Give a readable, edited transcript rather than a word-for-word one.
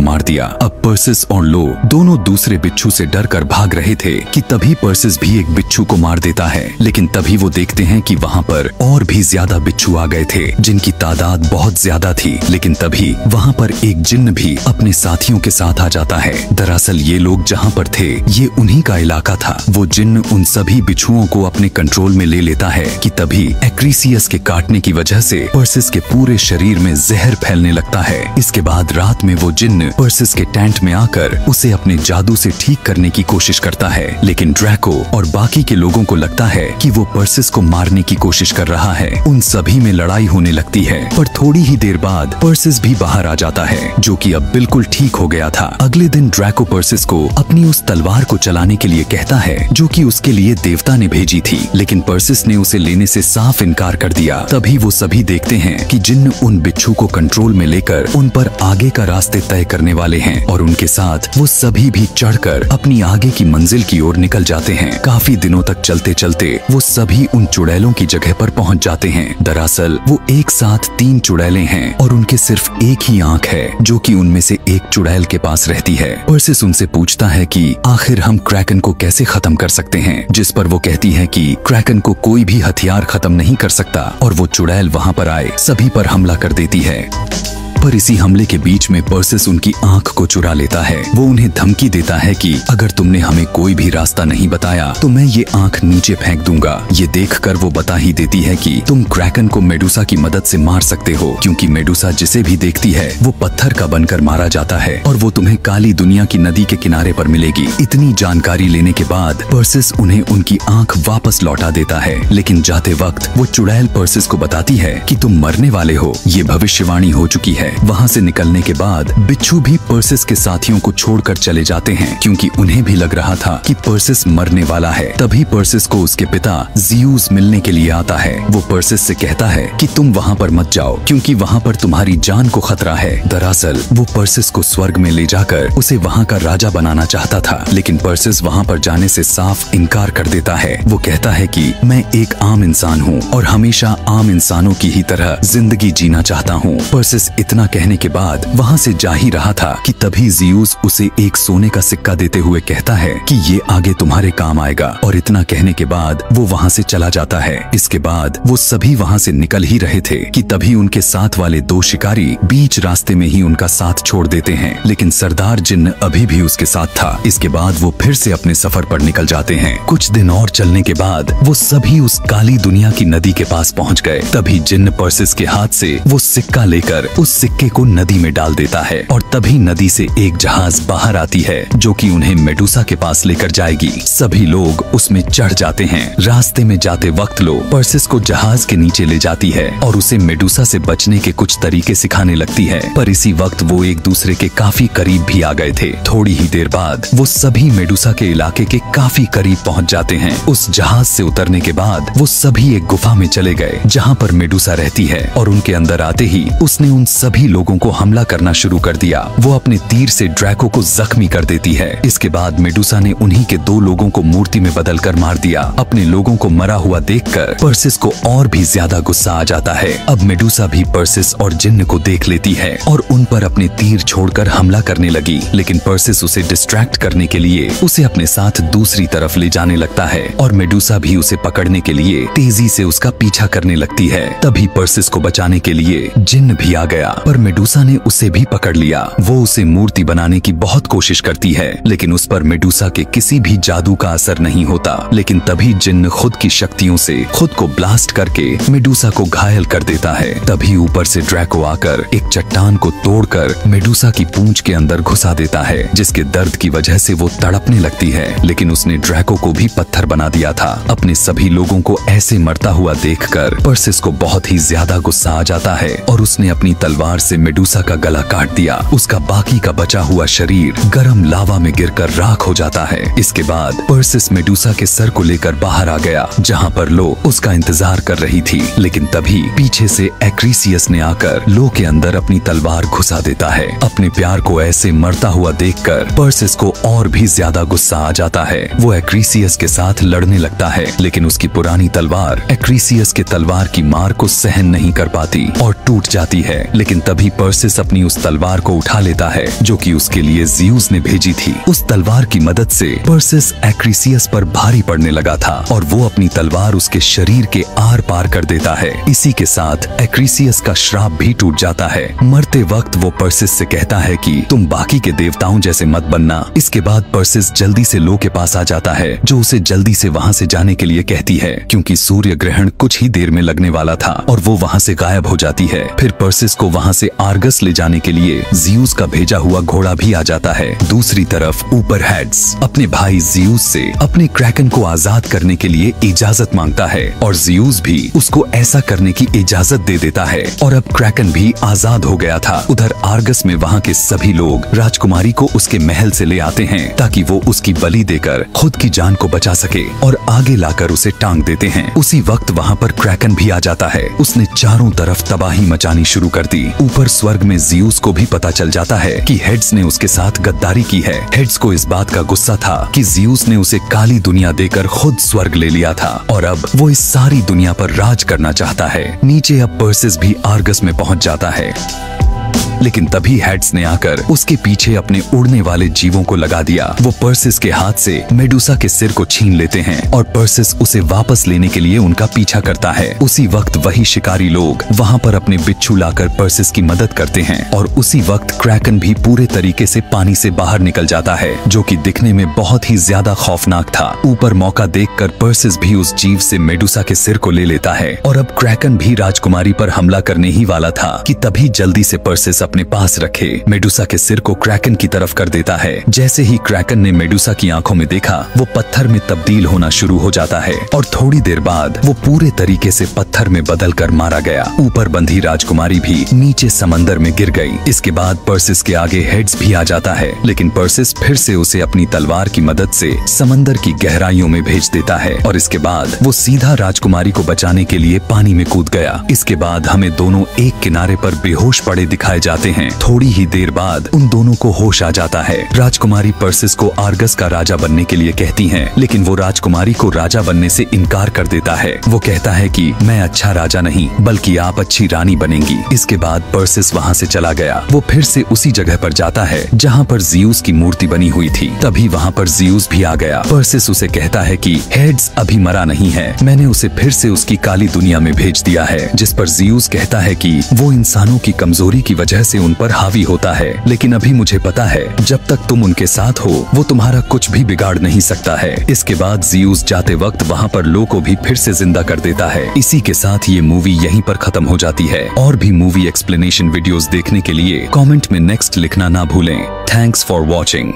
मार दिया। अब पर्सिस और लो दोनों दूसरे बिच्छू से डरकर भाग रहे थे कि तभी पर्सिस भी एक बिच्छू को मार देता है, लेकिन तभी वो देखते हैं कि वहाँ पर और भी ज्यादा बिच्छू आ गए थे जिनकी तादाद बहुत ज्यादा थी। लेकिन तभी वहाँ पर एक जिन्न भी अपने साथियों के साथ आ जाता है। दरअसल ये लोग जहाँ पर थे ये उन्हीं का इलाका था। वो जिन्न उन सभी बिच्छुओं को अपने कंट्रोल में ले लेता है कि तभी एक्रीसियस के काटने की वजह से पर्सिस के पूरे शरीर में जहर फैलने लगता है। इसके बाद रात में वो जिन्न पर्सिस के टेंट में आकर उसे अपने जादू से ठीक करने की कोशिश करता है, लेकिन ड्रैको और बाकी के लोगों को लगता है कि वो पर्सिस को मारने की कोशिश कर रहा है। उन सभी में लड़ाई होने लगती है, पर थोड़ी ही देर बाद पर्सिस भी बाहर आ जाता है, जो कि अब बिल्कुल ठीक हो गया था। अगले दिन ड्रैको पर्सिस को अपनी उस तलवार को चलाने के लिए कहता है जो कि उसके लिए देवता ने भेजी थी, लेकिन पर्सिस ने उसे लेने से साफ इनकार कर दिया। तभी वो सभी देखते हैं कि जिन्न उन बिच्छू को कंट्रोल में लेकर उन पर आगे का रास्ते तय करने वाले हैं और उनके साथ वो सभी भी चढ़कर अपनी आगे की मंजिल की ओर निकल जाते हैं। काफी दिनों तक चलते चलते वो सभी उन चुड़ैलों की जगह पर पहुंच जाते हैं। दरअसल वो एक साथ 3 चुड़ैलें हैं और उनके सिर्फ एक ही आंख है, जो कि उनमें से एक चुड़ैल के पास रहती है। पर्सिस उनसे पूछता है कि आखिर हम क्रैकन को कैसे खत्म कर सकते हैं, जिस पर वो कहती है कि क्रैकन को कोई भी हथियार खत्म नहीं कर सकता और वो चुड़ैल वहाँ पर आए सभी पर हमला कर देती है। पर इसी हमले के बीच में पर्सिस उनकी आंख को चुरा लेता है। वो उन्हें धमकी देता है कि अगर तुमने हमें कोई भी रास्ता नहीं बताया तो मैं ये आंख नीचे फेंक दूंगा। ये देखकर वो बता ही देती है कि तुम क्रैकन को मेडुसा की मदद से मार सकते हो, क्योंकि मेडुसा जिसे भी देखती है वो पत्थर का बनकर मारा जाता है और वो तुम्हें काली दुनिया की नदी के किनारे पर मिलेगी। इतनी जानकारी लेने के बाद पर्सिस उन्हें उनकी आंख वापस लौटा देता है, लेकिन जाते वक्त वो चुड़ैल पर्सिस को बताती है कि तुम मरने वाले हो, ये भविष्यवाणी हो चुकी है। वहाँ से निकलने के बाद बिच्छू भी पर्सिस के साथियों को छोड़कर चले जाते हैं, क्योंकि उन्हें भी लग रहा था कि पर्सिस मरने वाला है। तभी पर्सिस को उसके पिता ज़ियूस मिलने के लिए आता है। वो पर्सिस से कहता है कि तुम वहाँ पर मत जाओ, क्योंकि वहाँ पर तुम्हारी जान को खतरा है। दरअसल वो पर्सिस को स्वर्ग में ले जाकर उसे वहाँ का राजा बनाना चाहता था, लेकिन पर्सिस वहाँ पर जाने से साफ इनकार कर देता है। वो कहता है कि मैं एक आम इंसान हूँ और हमेशा आम इंसानों की ही तरह जिंदगी जीना चाहता हूँ। पर्सिस इतना कहने के बाद वहाँ से जा ही रहा था कि तभी ज़ियूस उसे एक सोने का सिक्का देते हुए कहता है कि ये आगे तुम्हारे काम आएगा, और इतना कहने के बाद वो वहाँ से चला जाता है। इसके बाद वो सभी वहाँ से निकल ही रहे थे कि तभी उनके साथ वाले 2 शिकारी बीच रास्ते में ही उनका साथ छोड़ देते हैं, लेकिन सरदार जिन्न अभी भी उसके साथ था। इसके बाद वो फिर से अपने सफर पर निकल जाते हैं। कुछ दिन और चलने के बाद वो सभी उस काली दुनिया की नदी के पास पहुँच गए। तभी जिन्न पर्सिस के हाथ से वो सिक्का लेकर उस सिक्के को नदी में डाल देता है और तभी नदी से एक जहाज बाहर आती है जो कि उन्हें मेडुसा के पास लेकर जाएगी। सभी लोग उसमें चढ़ जाते हैं। रास्ते में जाते वक्त लो पर्सिस को जहाज के नीचे ले जाती है और उसे मेडुसा से बचने के कुछ तरीके सिखाने लगती है, पर इसी वक्त वो एक दूसरे के काफी करीब भी आ गए थे। थोड़ी ही देर बाद वो सभी मेडुसा के इलाके के काफी करीब पहुँच जाते हैं। उस जहाज से उतरने के बाद वो सभी एक गुफा में चले गए जहाँ पर मेडुसा रहती है, और उनके अंदर आते ही उसने उन सभी लोगों को हमला करना शुरू कर दिया। वो अपने तीर से ड्रैको को जख्मी कर देती है। इसके बाद मेडुसा ने उन्हीं के 2 लोगों को मूर्ति में बदलकर मार दिया। अपने लोगों को मरा हुआ देखकर पर्सिस को और भी ज्यादा गुस्सा आ जाता है। अब मेडुसा भी पर्सिस और जिन्न को देख लेती है और उन पर अपने तीर छोड़कर हमला करने लगी, लेकिन पर्सिस उसे डिस्ट्रैक्ट करने के लिए उसे अपने साथ दूसरी तरफ ले जाने लगता है और मेडुसा भी उसे पकड़ने के लिए तेजी से उसका पीछा करने लगती है। तभी पर्सिस को बचाने के लिए जिन्न भी आ गया, पर मेडुसा ने उसे भी पकड़ लिया। वो उसे मूर्ति बनाने की बहुत कोशिश करती है, लेकिन उस पर मेडुसा के किसी भी जादू का असर नहीं होता। लेकिन तभी जिन्न खुद की शक्तियों से खुद को ब्लास्ट करके मेडुसा को घायल कर देता है। तभी ऊपर से ड्रैको आकर एक चट्टान को तोड़कर मेडुसा की पूंछ के अंदर घुसा देता है, जिसके दर्द की वजह से वो तड़पने लगती है। लेकिन उसने ड्रैको को भी पत्थर बना दिया था। अपने सभी लोगों को ऐसे मरता हुआ देखकर पर्सिस को बहुत ही ज्यादा गुस्सा आ जाता है और उसने अपनी तलवार से मेडुसा का गला काट दिया। उसका बाकी का बचा हुआ शरीर गरम लावा में गिरकर राख हो जाता है। इसके बाद पर्सिस मेडुसा के सर को लेकर बाहर आ गया, जहाँ पर लो उसका इंतजार कर रही थी। लेकिन तभी पीछे से एक्रीसियस ने आकर लो के अंदर अपनी तलवार घुसा देता है। अपने प्यार को ऐसे मरता हुआ देखकर पर्सिस को और भी ज्यादा गुस्सा आ जाता है। वो एक्रीसियस के साथ लड़ने लगता है, लेकिन उसकी पुरानी तलवार एक्रीसियस के तलवार की मार को सहन नहीं कर पाती और टूट जाती है। लेकिन लेकिन तभी पर्सिस अपनी उस तलवार को उठा लेता है जो कि उसके लिए ज़्यूस ने भेजी थी। उस तलवार की मदद से पर्सिस एक्रीसियस पर भारी पड़ने लगा था और वो अपनी तलवार उसके शरीर के आर पार कर देता है। इसी के साथ एक्रीसियस का श्राप भी टूट जाता है। मरते वक्त वो पर्सिस से कहता है कि तुम बाकी के देवताओं जैसे मत बनना। इसके बाद पर्सिस जल्दी से लो के पास आ जाता है जो उसे जल्दी से वहाँ से जाने के लिए कहती है क्योंकि सूर्य ग्रहण कुछ ही देर में लगने वाला था और वो वहाँ से गायब हो जाती है। फिर पर्सिस को वहाँ से आर्गस ले जाने के लिए ज़्यूस का भेजा हुआ घोड़ा भी आ जाता है। दूसरी तरफ ऊपर हेड्स अपने भाई ज़्यूस से अपने क्रैकन को आजाद करने के लिए इजाजत मांगता है और ज़्यूस भी उसको ऐसा करने की इजाजत दे देता है और अब क्रैकन भी आजाद हो गया था। उधर आर्गस में वहाँ के सभी लोग राजकुमारी को उसके महल से ले आते हैं ताकि वो उसकी बलि देकर खुद की जान को बचा सके और आगे लाकर उसे टांग देते हैं। उसी वक्त वहाँ पर क्रैकन भी आ जाता है। उसने चारों तरफ तबाही मचानी शुरू कर दी। ऊपर स्वर्ग में ज़्यूस को भी पता चल जाता है कि हेड्स ने उसके साथ गद्दारी की है। हेड्स को इस बात का गुस्सा था कि ज़्यूस ने उसे काली दुनिया देकर खुद स्वर्ग ले लिया था और अब वो इस सारी दुनिया पर राज करना चाहता है। नीचे अब पर्सिस भी आर्गस में पहुंच जाता है, लेकिन तभी हेड्स ने आकर उसके पीछे अपने उड़ने वाले जीवों को लगा दिया। वो पर्सिस के हाथ से मेडुसा के सिर को छीन लेते हैं और पर्सिस उसे वापस लेने के लिए उनका पीछा करता है। उसी वक्त वही शिकारी लोग वहाँ पर अपने बिच्छू लाकर पर्सिस की मदद करते हैं और उसी वक्त क्रैकन भी पूरे तरीके से पानी से बाहर निकल जाता है जो कि दिखने में बहुत ही ज्यादा खौफनाक था। ऊपर मौका देखकर पर्सिस भी उस जीव से मेडुसा के सिर को ले लेता है और अब क्रैकन भी राजकुमारी पर हमला करने ही वाला था कि तभी जल्दी से पर्सिस अपने पास रखे मेडुसा के सिर को क्रैकन की तरफ कर देता है। जैसे ही क्रैकन ने मेडुसा की आंखों में देखा वो पत्थर में तब्दील होना शुरू हो जाता है और थोड़ी देर बाद वो पूरे तरीके से पत्थर में बदल कर मारा गया। ऊपर बंधी राजकुमारी भी नीचे समंदर में गिर गई। इसके बाद पर्सिस के आगे हेड्स भी आ जाता है, लेकिन पर्सिस फिर से उसे अपनी तलवार की मदद से समंदर की गहराइयों में भेज देता है और इसके बाद वो सीधा राजकुमारी को बचाने के लिए पानी में कूद गया। इसके बाद हमें दोनों एक किनारे पर बेहोश पड़े दिखाए जाते हैं। थोड़ी ही देर बाद उन दोनों को होश आ जाता है। राजकुमारी पर्सिस को आर्गस का राजा बनने के लिए कहती हैं, लेकिन वो राजकुमारी को राजा बनने से इनकार कर देता है। वो कहता है कि मैं अच्छा राजा नहीं बल्कि आप अच्छी रानी बनेंगी। इसके बाद पर्सिस वहाँ से चला गया। वो फिर से उसी जगह पर जाता है जहाँ पर ज़्यूस की मूर्ति बनी हुई थी। तभी वहाँ पर ज़्यूस भी आ गया। पर्सिस उसे कहता है कि हेड्स अभी मरा नहीं है, मैंने उसे फिर से उसकी काली दुनिया में भेज दिया है। जिस पर ज़्यूस कहता है कि वो इंसानों की कमजोरी की वजह से उन पर हावी होता है, लेकिन अभी मुझे पता है जब तक तुम उनके साथ हो वो तुम्हारा कुछ भी बिगाड़ नहीं सकता है। इसके बाद ज़्यूस जाते वक्त वहाँ पर लो को भी फिर से जिंदा कर देता है। इसी के साथ ये मूवी यहीं पर खत्म हो जाती है। और भी मूवी एक्सप्लेनेशन वीडियोस देखने के लिए कमेंट में नेक्स्ट लिखना ना भूलें। Thanks for watching.